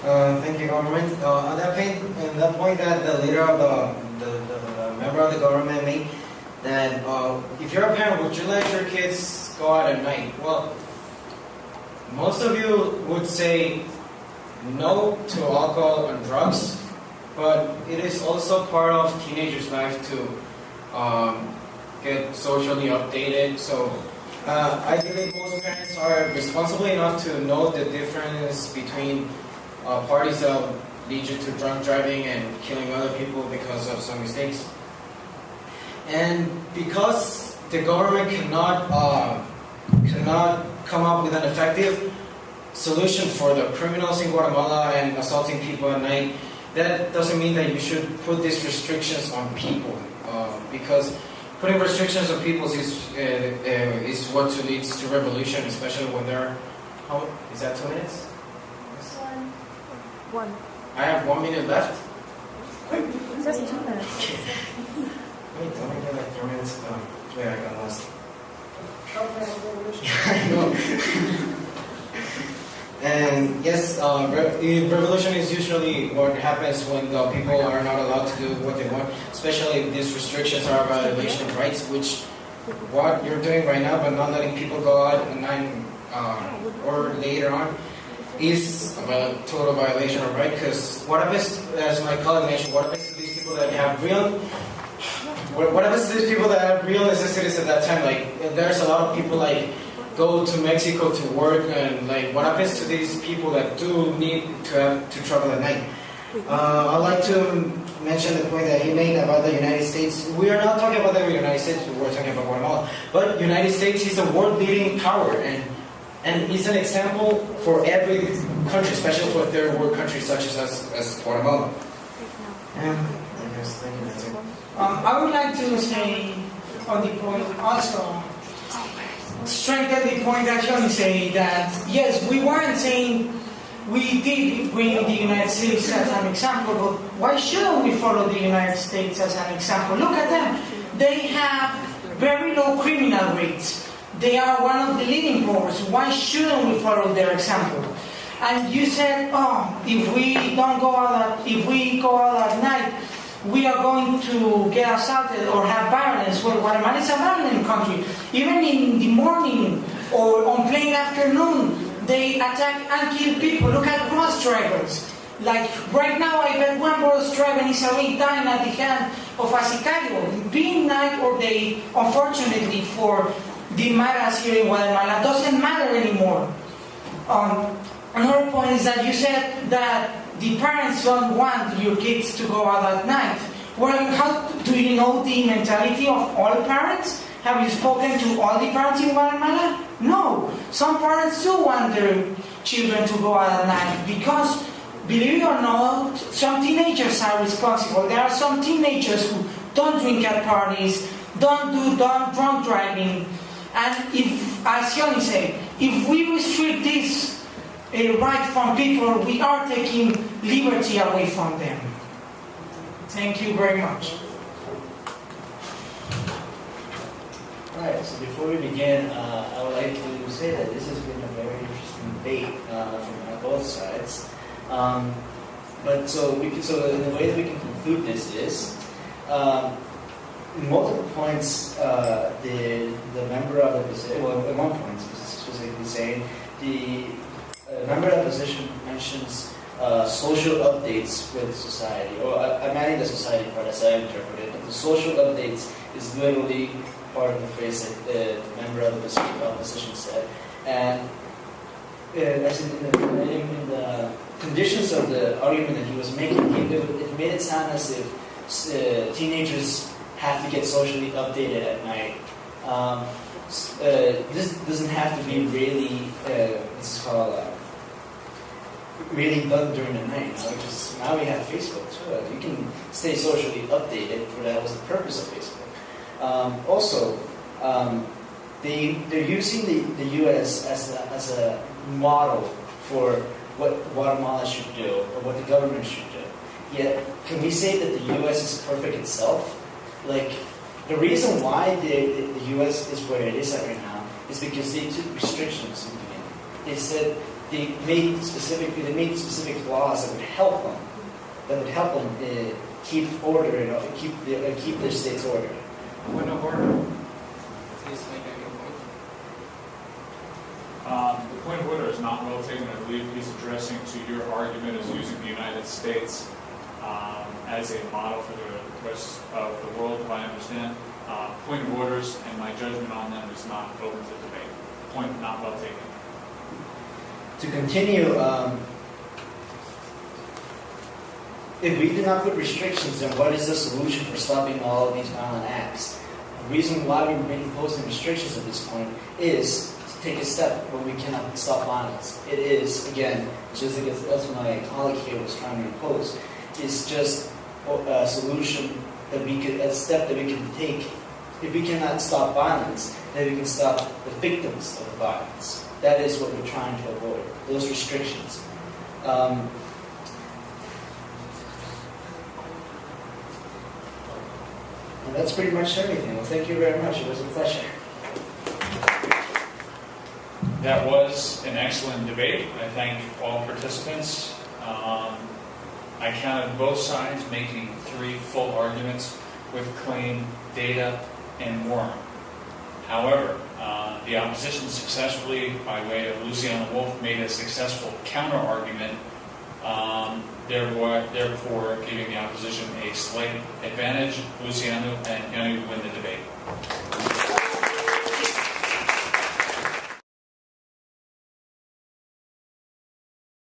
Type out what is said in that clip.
Thank you, government. On that point that the leader of the member of the government made, that if you're a parent, would you let your kids go out at night? Well, most of you would say no to alcohol and drugs, but it is also part of teenagers' life to get socially updated. So I believe most parents are responsible enough to know the difference between parties that lead you to drunk driving and killing other people because of some mistakes. And because the government cannot come up with an effective solution for the criminals in Guatemala and assaulting people at night, that doesn't mean that you should put these restrictions on people, because putting restrictions on people is what leads to revolution, especially when they're... Is that 2 minutes? One. I have 1 minute left? Just 2 minutes. Wait, don't I get like 3 minutes? Wait, I got lost. I know. And yes, revolution is usually what happens when the people are not allowed to do what they want, especially if these restrictions are a violation of rights, which what you're doing right now, but not letting people go out at 9 or later on, is a total violation of rights. Because what happens, as my colleague mentioned, what happens to these people that have what happens to these people that have real necessities at that time? Like, there's a lot of people like go to Mexico to work, and like, what happens to these people that do need to travel at night? I'd like to mention the point that he made about the United States. We are not talking about the United States, we're talking about Guatemala. But United States is a world-leading power, and it's an example for every country, especially for third world countries such as Guatemala. I would like to say on the point also, strengthen the point that Johnny said, that yes, we weren't saying we did bring the United States as an example, but why shouldn't we follow the United States as an example? Look at them. They have very low criminal rates. They are one of the leading powers. Why shouldn't we follow their example? And you said, if we go out at night, we are going to get assaulted or have violence. Well, Guatemala is a violent country. Even in the morning or on plain afternoon, they attack and kill people. Look at bus drivers. Like right now, I bet one bus driver is already dying at the hand of a sicario. Being night or day, unfortunately for the maras here in Guatemala, doesn't matter anymore. Another point is that you said that the parents don't want your kids to go out at night. Well, how do you know the mentality of all parents? Have you spoken to all the parents in Guatemala? No. Some parents do want their children to go out at night because, believe it or not, some teenagers are responsible. There are some teenagers who don't drink at parties, don't do drunk driving. And if, as Johnny said, if we restrict this right from people, we are taking liberty away from them. Thank you very much. Alright, so before we begin, I would like to say that this has been a very interesting debate from both sides. So the way that we can conclude this is, in multiple points, the member of the opposition, well, at one point specifically saying, the member of the opposition mentions social updates with society, or I'm adding the society part as I interpret it, but the social updates is literally part of the phrase that the member of the opposition said. And as in the conditions of the argument that he was making, it made it sound as if teenagers have to get socially updated at night. This doesn't have to be really, this is called really done during the night. Because now we have Facebook too. You can stay socially updated, for that was the purpose of Facebook. Also, they're using the U.S. as a model for what Guatemala should do, or what the government should do. Yet, can we say that the U.S. is perfect itself? Like, the reason why the U.S. is where it is at right now is because they took restrictions in the beginning. They said, they made specific laws that would help them, keep order and keep their states ordered. Point of order. Please make a good point. The point of order is not well taken. I believe he's addressing to your argument as using the United States as a model for the rest of the world, if I understand. Point of orders and my judgment on them is not open to debate. Point not well taken. To continue, if we do not put restrictions, then what is the solution for stopping all of these violent acts? The reason why we're imposing restrictions at this point is to take a step when we cannot stop violence. It is, again, just as my colleague here was trying to impose, it's just a solution that a step that we can take. If we cannot stop violence, then we can stop the victims of the violence. That is what we're trying to avoid, those restrictions. And that's pretty much everything. Well, thank you very much. It was a pleasure. That was an excellent debate. I thank all participants. I counted both sides making 3 full arguments with claim, data, and more. However, the opposition successfully, by way of Luciano Wolf, made a successful counter-argument, therefore giving the opposition a slight advantage. Luciano and Yanni win the debate.